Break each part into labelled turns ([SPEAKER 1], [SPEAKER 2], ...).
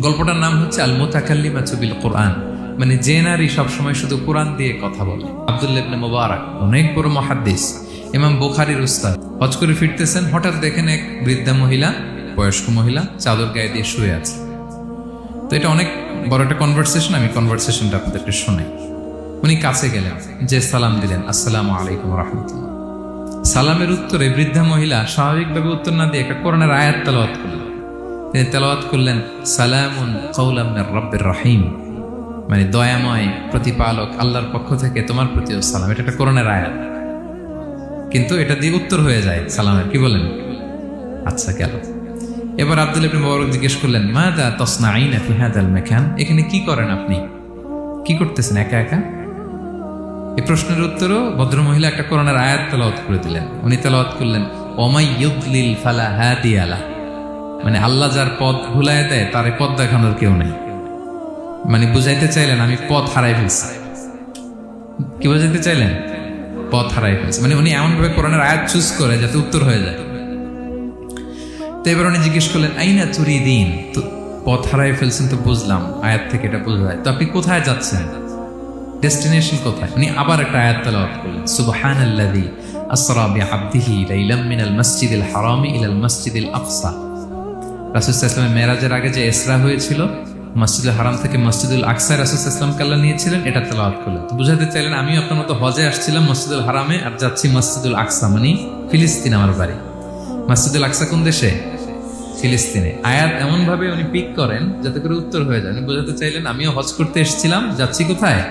[SPEAKER 1] গল্পটার নাম হচ্ছে আল মুতাকাল্লিমাতু বিল কোরআন, মানে যে নারী সবসময় শুধু কোরআন দিয়ে কথা বলে। আব্দুল্লাহ ইবনে মুবারক অনেক বড় মুহাদ্দিস, ইমাম বুখারীর উস্তাদ, হজ করে ফিরতেছেন, হঠাৎ দেখেন এক বৃদ্ধা মহিলা, বয়স্ক মহিলা চাদর গায়ে দিয়ে শুয়ে আছে। তো এটা অনেক বড় একটা কনভারসেশন, আমি কনভারসেশনটা আপনাদেরকে শোনাই। উনি কাছে গেলেন, যে সালাম দিলেন, আসসালামু আলাইকুম ওয়া রাহমাতুল্লাহ। সালামের উত্তরে বৃদ্ধা মহিলা স্বাভাবিকভাবে উত্তর না দিয়ে একটা কোরআনের আয়াত তেলাওয়াত করলেন। তিনি তেলাওয়াত করলেন, সালামুন কাওলাম মির রাব্বির রহিম, মানে দয়াময় প্রতিপালক আল্লাহর পক্ষ থেকে তোমার প্রতিও সালাম। এটা একটা কোরআনের আয়াত, কিন্তু এটা দিয়ে উত্তর হয়ে যায় সালামের। কি বলেন? আচ্ছা, গেল। এবার আব্দুল্লাহ ইবনে মুবারক জিজ্ঞেস করলেন, মাযা তাসনাঈনা ফি হাযাল মাকান, এখানে কি করেন আপনি, কি করতেছেন একা একা? এই প্রশ্নের উত্তরও ভদ্রমহিলা একটা কোরআনের আয়াত তেলাওয়াত করে দিলেন। উনি তেলাওয়াত করলেন, ওমাই ইউদলিল ফালা হাদিয়া লাহ, মানে আল্লাহ যার পথ ভুলায় দেয় তার পথ দেখানোর কেউ নেই। মানে বুঝাইতে চাইলেন আমি পথ হারাই ফেলছি। কি বুঝাইতে চাইলেন? পথ হারাই ফেলছে, মানে উনি এমন ভাবে কোরআনের আয়াত চুজ করে যাতে উত্তর হয়ে যায়। তো এবার উনি জিজ্ঞেস করলেন, আইনা তুরিদিন, তো পথ হারাই ফেলছেন তো বুঝলাম, আয়াত থেকে এটা বোঝা যায়, তো আপনি কোথায় যাচ্ছেন, ডেস্টিনেশন কোথায়? উনি আবার একটা আয়াত তেলাওয়াত করলেন, সুবহানাল্লাযী আসরা বিআবদিহি লাইলাম মিনাল মাসজিদিল হারামি ইলাল মাসজিদিল আকসা। রাসূল সাল্লাল্লাহু আলাইহি ওয়াসাল্লাম মেরাজের আগে যে ইসরা হয়েছিল, মসজিদুল হারাম থেকে মসজিদুল আকসায় রাসূল সাল্লাল্লাহু আলাইহি ওয়াসাল্লামকে আল্লাহ নিয়েছিলেন, এটা তেলাওয়াত করলেন। তো বুঝাতে চাইলেন আমিও আপনার মতো হজে আসছিলাম মসজিদুল হারামে, আর যাচ্ছি মসজিদুল আকসা, মানে ফিলিস্তিন আমার বাড়ি। মসজিদুল আকসা কোন দেশে? ফিলিস্তিনে। আয়াত এমন ভাবে উনি পিক করেন যাতে করে উত্তর হয়ে যায়। উনি বোঝাতে চাইলেন আমিও হজ করতে এসেছিলাম, যাচ্ছি কোথায়?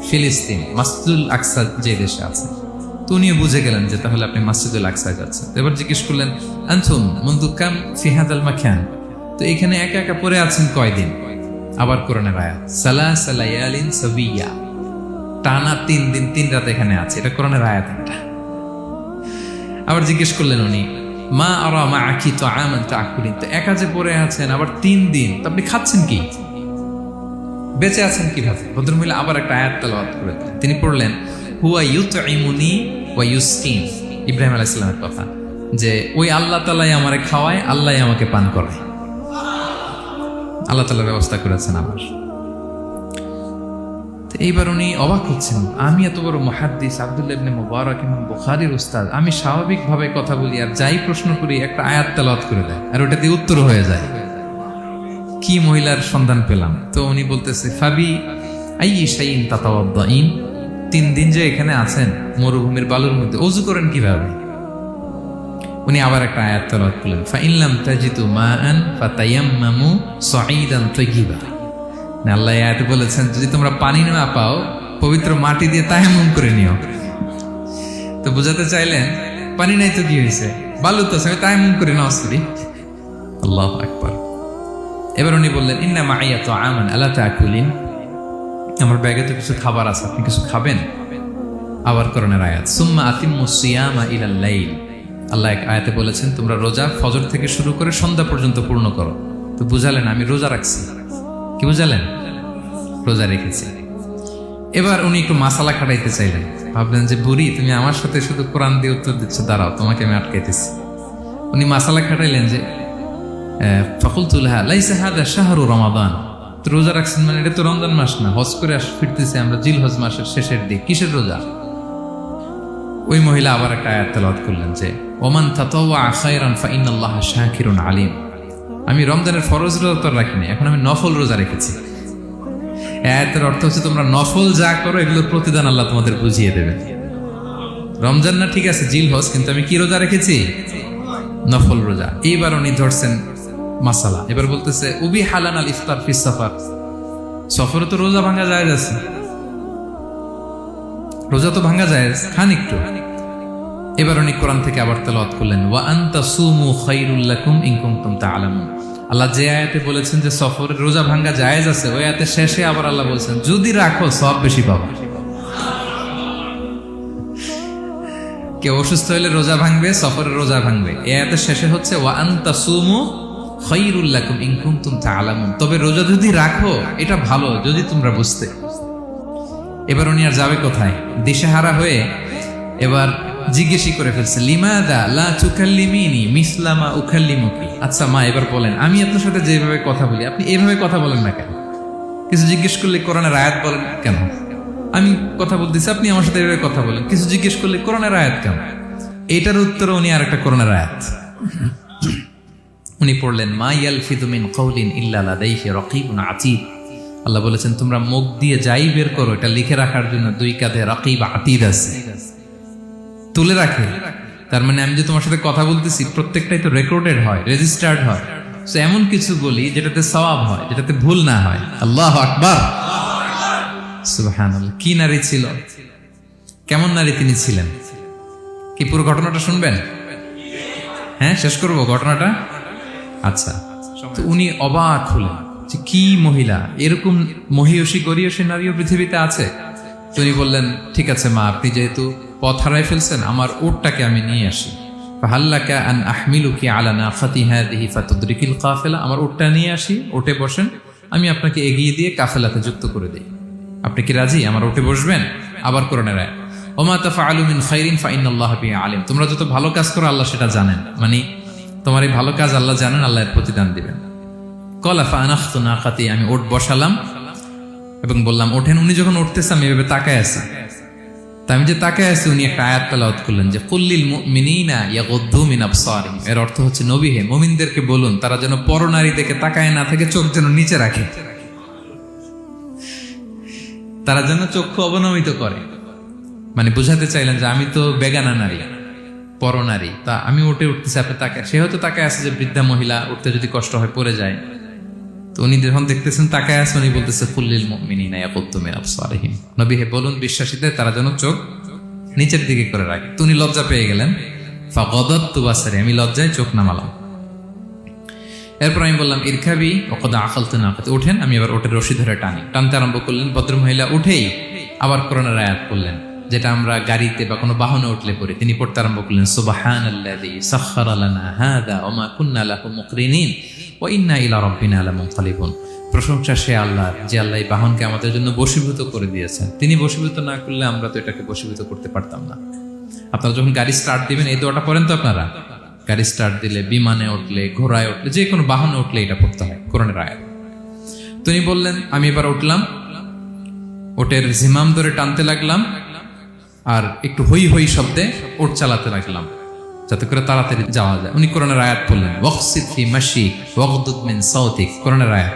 [SPEAKER 1] ফিলিস্তিন, মসজিদুল আকসা যে দেশে আছে। তো উনিও বুঝে গেলেন যে তাহলে আপনি মসজিদুল আকসায় যাচ্ছেন। এবার জিজ্ঞেস করলেন, আনতুম মুনযু কাম ফি হাযাল মাকান, তো এখানে একা একা পড়ে আছেন কয়দিন? আবার কোরআনের আয়াত, সালাসা লায়ালিন সাবিয়া, টানা 3 দিন 3 রাত এখানে আছে, এটা কোরআনের আয়াত। এটা আবার জিজ্ঞেস করলেন উনি, মা আরা মাআকি তাআমান তাআকুলিন, তো একা যে পড়ে আছেন আবার 3 দিন, তো আপনি খাচ্ছেন কি, বেঁচে আছেন কিভাবে? ভদ্রমহিলা আবার একটা আয়াত তেলাওয়াত করে দিলেন। তিনি পড়লেন, হুয়া ইউতঈমুনি ওয়া ইউসকিন, ইব্রাহিম আলাইহিস সালামের কথা, যে ওই আল্লাহ তাআলাই আমারে খাওয়ায়, আল্লাহই আমাকে পান করায়। আল্লাহ তাআলা ব্যবস্থা করেছেন আমার। তো এইবার উনি অবাক হচ্ছেন, আমি এত বড় মুহাদ্দিস, আব্দুল্লাহ ইবনে মুবারক ইমাম বুখারীর উস্তাদ, আমি স্বাভাবিকভাবে কথা বলি আর যাই প্রশ্ন করি একটা আয়াত তেলাওয়াত করে দেয় আর ওটা দিয়ে উত্তর হয়ে যায়। কি মহিলার সন্ধান পেলাম? তো উনি বলতেছে, ফাবি আইয়ি শাইইন তাতাওয়াদ্দাইন, 3 দিন যে এখানে আছেন মরুভূমির বালুর মধ্যে, ওযু করেন কিভাবে? উনি আবার একটা আয়াত তেলাওয়াত করলেন, ফাইন লাম তাজিদু মাআন ফাতায়াম্মামু সাঈদান তাইয়্যিবা। আল্লাহ আয়াতে বলেছেন যদি তোমরা পানি না পাও পবিত্র মাটি দিয়ে তায়াম্মুম করে নিও। তো বোঝাতে চাইলেন পানি নাই তো কি হয়েছে, বালু তো আছে, তায়াম্মুম করে নাও। আল্লাহু আকবার। এবার উনি বললেন, ইন্না মাইয়া তাআমান আলা তাকুলিন, আমার ব্যাগে তো কিছু খাবার আছে, আপনি কিছু খাবেন? আবার কোরআনের আয়াত, সুম্মা আতিম্মুস সিয়ামা ইলাল লাইল, আল্লাহ এক আয়াতে বলেছেন তোমরা রোজা ফজর থেকে শুরু করে সন্ধ্যা পর্যন্ত পূর্ণ করো। তো বুঝালেন আমি রোজা রাখছি। কি বুঝালেন? রোজা রেখেছি। এবার উনি একটু মাসালা খাটাইতে চাইলেন, ভাবলেন যে বুড়ি তুমি আমার সাথে শুধু কোরআন দিয়ে উত্তর দিচ্ছ, দাঁড়াও তোমাকে আমি আটকাইতেছি। উনি মাসালা খাটাইলেন যে ফাকুলতু লাহা লাইসা হাযা শাহরু রমাদান, তো রোজা রাখছেন মানে এটা তো রমজান মাস না, হজ করে ফিরতেছি আমরা জিলহজ মাসের শেষের দিক, কিসের রোজা? ওই মহিলা আবার একটা আয়াত তেলাওয়াত করলেন যে ওমান তাতাওয়া খায়রান ফাইনাল্লাহা শাকিরুন আলিম, আমি রমজানের ফরজ রোজা তো রাখিনি, এখন আমি নফল রোজা রেখেছি। আয়াতের অর্থ হচ্ছে তোমরা নফল যা করো এগুলোর প্রতিদান আল্লাহ তোমাদের বুঝিয়ে দেবে। রমজান না ঠিক আছে জিলহজ, কিন্তু আমি কি রোজা রেখেছি? নফল রোজা। এইবার উনি ধরছেন মাসালা, এবার বলতেছে উবি হালান আল ইফতার ফিস সাফার, সফরে তো রোজা ভাঙা যায় আছে, রোজা তো ভাঙা যায়, খান একটু। এবার উনি কোরআন থেকে আবার তেলাওয়াত করলেন, ওয়া আনতা সুমু খায়রুল লাকুম ইন কুনতুম তা'লামুন, আল্লাহ যে আয়াতে বলেছেন যে সফরের রোজা ভাঙা জায়েজ আছে, ওই আয়াতের শেষে আবার আল্লাহ বলছেন যদি রাখো সওয়াব বেশি পাবা। কেউ অসুস্থ হলে রোজা ভাঙবে, সফরের রোজা ভাঙবে, এই আয়াতের শেষে হচ্ছে ওয়া আনতা সুমু খায়রুল লাকুম ইন কুনতুম তা'লামুন, তবে রোজা যদি রাখো এটা ভালো যদি তোমরা বুঝতে। এবার উনি আর যাবে কোথায়? দিশেহারা হয়ে এবার জিজ্ঞেসই করে ফেলছে, লিমাদা লা তুকাল্লিমিনি মিসলা মা উকাল্লিমুকি। আচ্ছা মা, এবার বলেন, আমি আপনার সাথে যেভাবে কথা বলি আপনি এইভাবে কথা বলেন না কেন? কিছু জিজ্ঞেস করলে কোরআনের আয়াত বলেন কেন? আমি কথা বলতেছি, আপনি আমার সাথে এভাবে কথা বলেন। কিছু জিজ্ঞেস করলে কোরআনের আয়াত কেন? এটার উত্তরে উনি আরেকটা কোরআনের আয়াত উনি পড়লেন, মা ইয়ালফিযু মিন কাওলিন ইল্লা লাদাইহি রাকীবুন আতীদ। আল্লাহ বলেছেন, তোমরা মুখ দিয়ে যাই বের করো এটা লিখে রাখার জন্য দুই কাঁধে রাকীব আতীদ আছে, তুলে রাখে। তার মানে আমি যে তোমার সাথে কথা বলতেছি প্রত্যেকটাই তো রেকর্ডেড হয়, রেজিস্টার্ড হয়। সো এমন কিছু বলি যেটাতে সওয়াব হয়, যেটাতে ভুল না হয়। আল্লাহু আকবার, সুবহানাল্লাহ। কি নারী ছিল, কেমন নারী তিনি ছিলেন? কি পুরো ঘটনাটা শুনবেন? হ্যাঁ, শেষ করবো ঘটনাটা। আচ্ছা, তো উনি অবাক হলেন যে কি মহিলা, এরকম মহিয়সী গরিয়সী নারীও পৃথিবীতে আছে। তো উনি বললেন, ঠিক আছে মা, আপনি যেহেতু পথ হারাই ফেলছেন, আমার উটটাকে আমি নিয়ে আসি। ফাহাল্লাকা আন আহমিলুকি আলা নাখাতি হাদিহি ফাতুদরিকিল কাফেলা। আমার উটটা নিয়ে আসি, উটে বসেন, আমি আপনাকে এগিয়ে দিয়ে কাফেলাতে যুক্ত করে দেই। আপনি কি রাজি আমার উটে বসবেন? আবার কোরআনের আয়াত, ওমা তাফআলু মিন খাইরিন ফাইনাল্লাহা বিহি আলিম। তোমরা যত ভালো কাজ করো আল্লাহ সেটা জানেন, মানে তোমার এই ভালো কাজ আল্লাহ জানেন, আল্লাহ এর প্রতিদান দিবেন। ক্বালা ফাআনাখতু নাকাতি, আমি উট বসালাম এবং বললাম ওঠেন। উনি যখন উঠতেছে আমি এভাবে তাকায় আছি। তা আমি যে তাকায় আছি, উনি একটা আয়াত তেলাওয়াত করলেন যে কুল্লিল মুমিনিনা ইয়াগুদ্দু মিন আবসারিহিম। এর অর্থ হচ্ছে, নবী হে, মুমিনদেরকে বলুন তারা যেন পরনারী দেখে তাকায় না থাকে, চোখ যেন নিচে রাখে, তারা যেন চক্ষু অবনমিত করে। মানে বুঝাতে চাইলেন যে আমি তো বেগানা নারী, পরনারী, তা আমি উঠে উঠতেছি, আপনি তাকায়। সে হয়তো তাকায় আছে যে বৃদ্ধা মহিলা উঠতে যদি কষ্ট হয় পড়ে যায়। তো উনি যখন দেখতেছেন তাকায় আছে, উনি বলতেছে কুল্লিল মুমিনিনা ইয়াগুদ্দু মিন আবসারিহিম। নবী হে, বলুন বিশ্বাসীদের তারা যেন চোখ নিচের দিকে করে রাখে। তো উনি লজ্জা পেয়ে গেলেন। ফাগাদাততু বাসারি, আমি লজ্জায় চোখ নামালাম। এরপর আমি বললাম ইরকাবি ওয়াকাদ আখালতু নাকাতি, ওঠেন। আমি এবার ওটের রশি ধরে টানতে আরম্ভ করলেন। ভদ্রমহিলা উঠেই আবার কোরআনের আয়াত পড়লেন, যেটা আমরা গাড়িতে বা কোনো বাহনে উঠলে পড়ি। তিনি পড়তে আরম্ভ করলেন, সুবহানাল্লাযী সাখখারা লানা হাযা ওয়া মা কুন্না লাহু মুকরিনিন ওয়া ইন্না ইলা রাব্বিনা লামুনকালিবুন। প্রশংসা সে আল্লাহর, যে আল্লাহ এই বাহনকে আমাদের জন্য বশীভূত করে দিয়েছেন। তিনি বশীভূত না করলে আমরা তো এটাকে বশীভূত করতে পারতাম না। আপনারা যখন গাড়ি স্টার্ট দিবেন এই দোয়াটা পড়েন তো আপনারা? গাড়ি স্টার্ট দিলে, বিমানে উঠলে, ঘোড়ায় উঠলে, যে কোনো বাহনে উঠলে এটা পড়তে হয়, কোরআনের আয়াত। তিনি বললেন, আমি এবার উঠলাম, ওটের জিমাম ধরে টানতে লাগলাম আর একটু হই হই শব্দে ওট চালাতে লাগলাম, যাতে করে তাড়াতাড়ি যাওয়া যায়। উনি কোরআনের আয়াত বললেন, ওয়াকসিদ ফি মাশিক ওয়াগদুদ মিন সাওতিক। কোরআনের আয়াত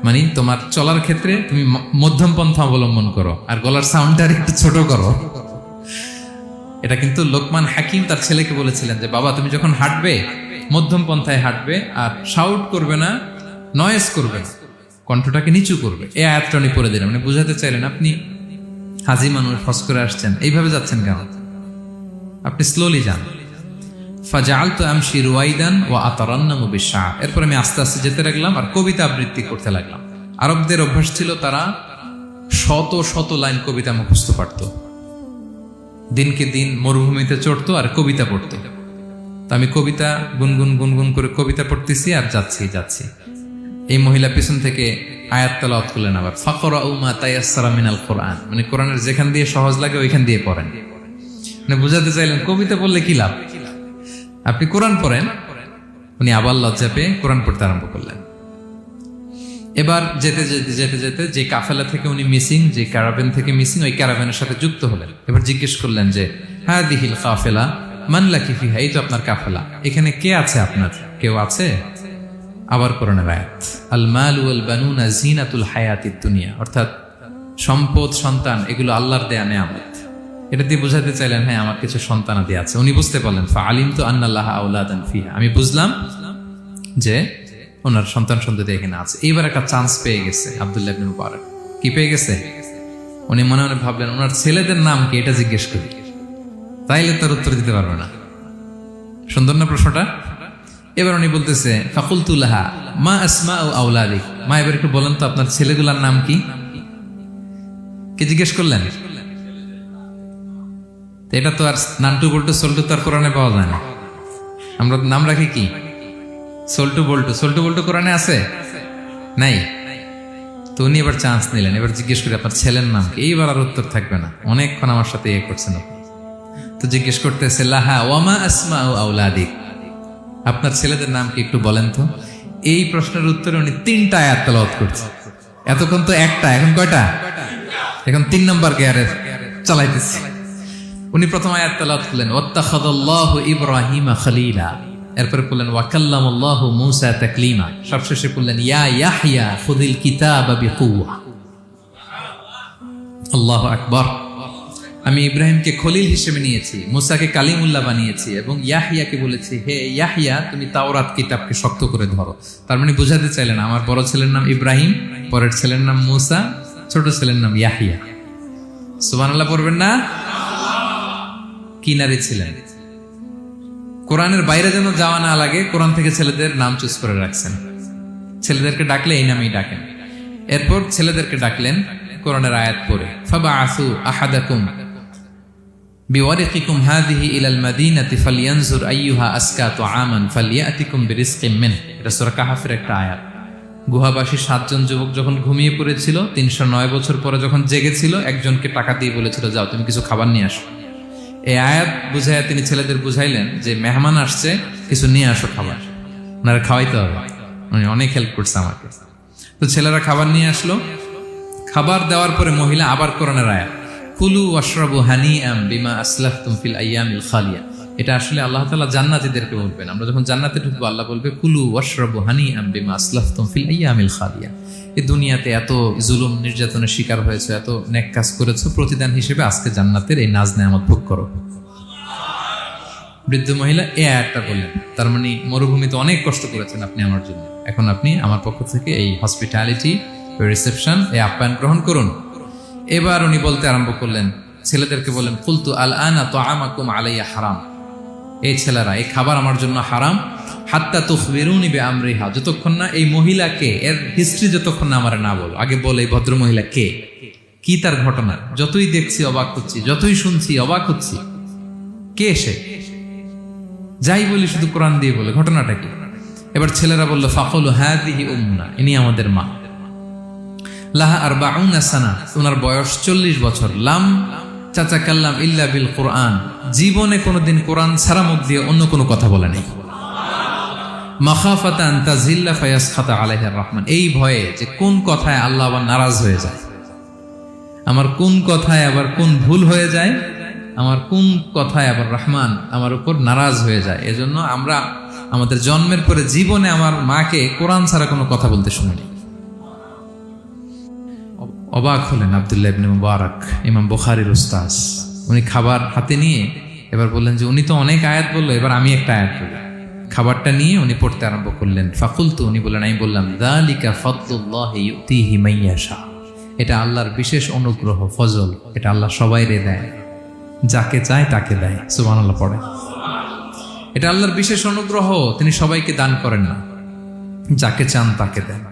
[SPEAKER 1] মানে তোমার চলার ক্ষেত্রে তুমি মধ্যম পন্থা অবলম্বন করো আর গলার সাউন্ডটা একটু ছোট করো। এটা কিন্তু লোকমান হাকিম তার ছেলেকে বলেছিলেন যে বাবা, তুমি যখন হাঁটবে মধ্যম পন্থায় হাঁটবে, আর শাউট করবে না, নয়েজ করবে না, কণ্ঠটাকে নিচু করবে। এই আয়াতটা উনি পড়ে দিলেন। মানে বুঝাতে চাইলেন, আপনি হাজি মানুষ, হজ করে আসছেন, এইভাবে যাচ্ছেন কেন? আপনি স্লোলি যান। ফাজাআলতু আমশি রুয়াইদান ওয়া আতারান্নামু বিশআর। এরপর আমি আস্তে আস্তে যেতে লাগলাম আর কবিতা আবৃত্তি করতে লাগলাম। আরবদের অভ্যাস ছিল, তারা শত শত লাইন কবিতা মুখস্থ পারত। দিনকে দিন মরুভূমিতে চড়তো আর কবিতা পড়তো। তো আমি কবিতা গুনগুন গুনগুন করে কবিতা পড়তেছি আর যাচ্ছি। এই মহিলা পিছন থেকে আয়াত তেলাওয়াত করলেন আবার, ফাকরাউ মা তায়াসসারা মিনাল কোরআন। মানে কোরআনের যেখান দিয়ে সহজ লাগে ওইখান দিয়ে পড়েন। মানে বুঝাতে চাইলেন কবিতা পড়লে কি লাভ, আপনি কোরআন পড়েন। উনি আবার লজ্জা পেয়ে কোরআন পড়তে আরম্ভ করলেন। এবার যেতে যেতে যে কাফেলা থেকে উনি মিসিং, যে ক্যারাভেন থেকে মিসিং, ওই ক্যারাভেনের সাথে যুক্ত হলেন। এবার জিজ্ঞেস করলেন যে হাদিহিল কাফেলা মান লাকি ফিহা, এই তো আপনার কাফেলা, এখানে কে আছে আপনার? কেউ আছে? আবার কোরআনের আয়াত, আল মাল ওয়াল বানুনা জিনাতুল হায়াতিদ দুনিয়া, অর্থাৎ সম্পদ, সন্তান, এগুলো আল্লাহর দেয়া নেয়ামত। এটা দিয়ে বুঝাতে চাইলেন, হ্যাঁ আমার কিছু সন্তানাদি আছে। উনি বুঝতে পারলেন, ফাআলিমতু আন্নাল্লাহা আওলাদান ফিহা, আমি বুঝলাম যে ওনার সন্তান সন্ততি এখানে আছে। এইবার একটা চান্স পেয়ে গেছে আব্দুল্লাহ ইবনে মুবারক। কি পেয়ে গেছে? উনি মনে মনে ভাবলেন, ওনার ছেলেদের নাম কি, এটা জিজ্ঞেস করি, তাইলে তার উত্তর দিতে পারবে না। সুন্দর না প্রশ্নটা? এবার উনি বলতেছে, ফাকুলতু লাহা মা আসমাউ আওলাদিক, মা এবার একটু বলেন তো আপনার ছেলেগুলার নাম কি? কি জিজ্ঞেস করলেন? এটা তো আর নান্টু বল্টু সল্টু তো আর কোরআনে পাওয়া যায় না। আমরা নাম রাখি কি? সল্টু বল্টু। সল্টু বল্টু কোরআনে আছে? নাই। তো উনি এবার চান্স নিলেন, এবার জিজ্ঞেস করি আপনার ছেলের নাম কি? এইবার আর উত্তর থাকবে না, অনেকক্ষণ আমার সাথে করছেন। তো জিজ্ঞেস করতেছে লাহা ওয়ামা আসমাউ আওলাদিক, আপনার ছেলেদের নাম কি একটু বলেন তো। এই প্রশ্নের উত্তরে উনি 3টা আয়াত তেলাওয়াত করছে। এতক্ষণ তো একটা, এখন কয়টা? এখন 3 নম্বর গিয়ারে চালাইতেছে। উনি প্রথম আয়াত তেলাওয়াত করলেন ওয়াত্তাখাযাল্লাহু ইব্রাহিমা খলিলা, এরপরে বললেন ওয়াকাল্লামাল্লাহু মূসা তাকলিমা, সবশেষে বললেন ইয়া ইয়াহইয়া খুযিল কিতাবা বিকুওয়া। আল্লাহু আকবার। আমি ইব্রাহিমকে খলিল হিসেবে নিয়েছি, মূসাকে কালিমুল্লাহ বানিয়েছি, এবং ইয়াহইয়াকে বলেছি হে ইয়াহইয়া তুমি তাওরাত কিতাবকে শক্ত করে ধরো। তার মানে বোঝাতে চাইলেন আমার বড় ছেলের নাম ইব্রাহিম, পরের ছেলের নাম মূসা, ছোট ছেলের নাম ইয়াহইয়া। সুবহানাল্লাহ পড়বেন না? কি নারী ছিলেন, কোরআনের বাইরে যেন যাওয়া না লাগে কোরআন থেকে ছেলেদের নাম চুজ করে রাখছেন। ছেলেদেরকে ডাকলে এই নামেই ডাকেন। এরপর ছেলেদেরকে ডাকলেন কোরআনের আয়াত পড়ে ফাবআসু আহাদাকুম বিওয়ারিকিকুম হাযিহি ইলাল মাদিনাতি ফালইয়ানজুর আইয়ুহা আসকা তুআমান ফালইয়াতিকুম বিরিজকিম মিন। এটা সূরা কাহাফের একটা আয়াত। গুহাবাসী 7 জন যুবক যখন ঘুমিয়ে পড়েছিল, 309 বছর পরে যখন জেগেছিল, একজনকে টাকা দিয়ে বলেছিল যাও তুমি কিছু খাবার নিয়ে আসো। এই আয়াত বুঝাইয়া তিনি ছেলেদের বুঝাইলেন যে মেহমান আসছে, কিছু নিয়ে আসো খাবার, ওনারা খাওয়াইতে হবে। উনি অনেক হেল্প করছে আমাকে। তো ছেলেরা খাবার নিয়ে আসলো। খাবার দেওয়ার পরে মহিলা আবার কোরআনের আয়াত কুলু ওয়াশরাবু হানিআম বিমা আসলাফতুম ফিল আইয়ামিল খালিয়া। এটা আসলে আল্লাহ তাআলা জান্নাতীদেরকে বলবেন। আমরা যখন জান্নাতে ঢুকবো আল্লাহ বলবে কুলু ওয়াশরাবু হানিআম বিমা আসলাফতুম ফিল আইয়ামিল খালিয়া। এই দুনিয়াতে এত জুলুম নির্যাতনের শিকার হয়েছে, এত নেক কাজ করেছো, প্রতিদান হিসেবে আজকে জান্নাতের এই নাজ নেয়ামত ভোগ করো। বৃদ্ধ মহিলা এই আয়াতটা বললেন, তার মানে মরুভূমিতে অনেক কষ্ট করেছেন আপনি আমার জন্য, এখন আপনি আমার পক্ষ থেকে এই হসপিটালিটি, রিসেপশন, এই আপ্যায়ন গ্রহণ করুন। এবার উনি বলতে আরম্ভ করলেন, ছেলেদেরকে বললেন কুলতু আল আনা তুআমাকুম আলাইয়া হারাম। এই ছেলেরা, এই খাবার আমার জন্য হারাম। হাত্তা তুখবিরুনি বিআমরিহা, যতক্ষণ না এই মহিলাকে, এর হিস্ট্রি যতক্ষণ না আমার না বলো। আগে বল এই ভদ্র মহিলা কে, কি তার ঘটনা। যতই দেখছি অবাক হচ্ছি, যতই শুনছি অবাক হচ্ছি। কে সে? যাই বলি শুধু কোরআন দিয়ে বলে, ঘটনাটা কি? এবার ছেলেরা বলল ফাকুলু হাযিহি উম্মুনা, ইনি আমাদের মা। লাহা আরবাউনা সানা, ওনার বয়স 40 বছর। লাম তাতাকাল্লাম ইল্লা বিল কুরআন, জীবনে কোনোদিন কোরআন ছাড়া মুখ দিয়ে অন্য কোনো কথা বলে নাই। মাখাফাতান তাযিল্লা ফায়াসখাতা আলাইহির রহমান, এই ভয়ে যে কোন কথায় আল্লাহ আবার নারাজ হয়ে যায়, আমার কোন কথায় আবার কোন ভুল হয়ে যায়, আমার কোন কথায় আবার রহমান আমার উপর নারাজ হয়ে যায়। এজন্য আমরা আমাদের জন্মের পরে জীবনে আমার মাকে কোরআন ছাড়া কোনো কথা বলতে শুনিনি। অবাক হলেন আব্দুল্লাহ ইবনে মুবারক, ইমাম বুখারীর উস্তাদ। উনি খাবার হাতে নিয়ে এবার বললেন যে উনি তো অনেক আয়াত বললো, এবার আমি একটা আয়াত বলি। খাবারটা নিয়ে উনি পড়তে আরম্ভ করলেন। ফাকুলতু, উনি বললেন, আমি বললাম যালিকা ফাদলুল্লাহি ইউতিহি মাইয়াশা, এটা আল্লাহর বিশেষ অনুগ্রহ, ফজল। এটা আল্লাহ সবাইরে দেয়, যাকে চায় তাকে দেয়। সুবহানাল্লাহ পড়ে। এটা আল্লাহর বিশেষ অনুগ্রহ, তিনি সবাইকে দান করেন না, যাকে চান তাকে দেন।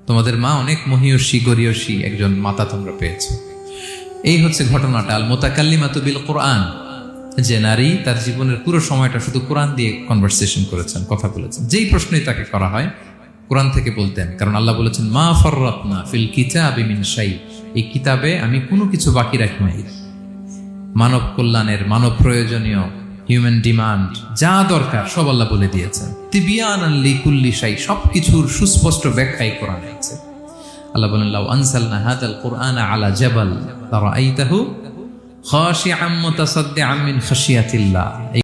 [SPEAKER 1] তোমাদের মা অনেক মহিয়সী গরিয়সী একজন মাতা তোমরা পেয়েছো। এই হচ্ছে ঘটনাটা। আল মুতাকাল্লিমাতু বিল কোরআন, যে নারী তার জীবনের পুরো সময়টা শুধু কোরআন দিয়ে কনভারসেশন করেছেন, কথা বলেছেন। যেই প্রশ্নই তাকে করা হয় কোরআন থেকে বলতেন, কারণ আল্লাহ বলেছেন মা ফাররাতনা ফিল কিতাবি মিন শাই, এই কিতাবে আমি কোনো কিছু বাকি রাখি নাই। মানব কল্যাণের, মানব প্রয়োজনীয়, হিউম্যান ডিমান্ড যা দরকার সব আল্লাহ বলে দিয়েছেন। তিবিয়ানান লিকুল্লি শাই, সবকিছুর সুস্পষ্ট ব্যাখ্যাই কোরআনে আছে। আল্লাহ বলেন লাউ আনসালনা হাযাল কুরআনা আলা জাবাল লারাআইতাহু খাশিআম মুতাসাদ্দিআম মিন খাশিয়াতিল্লাহ।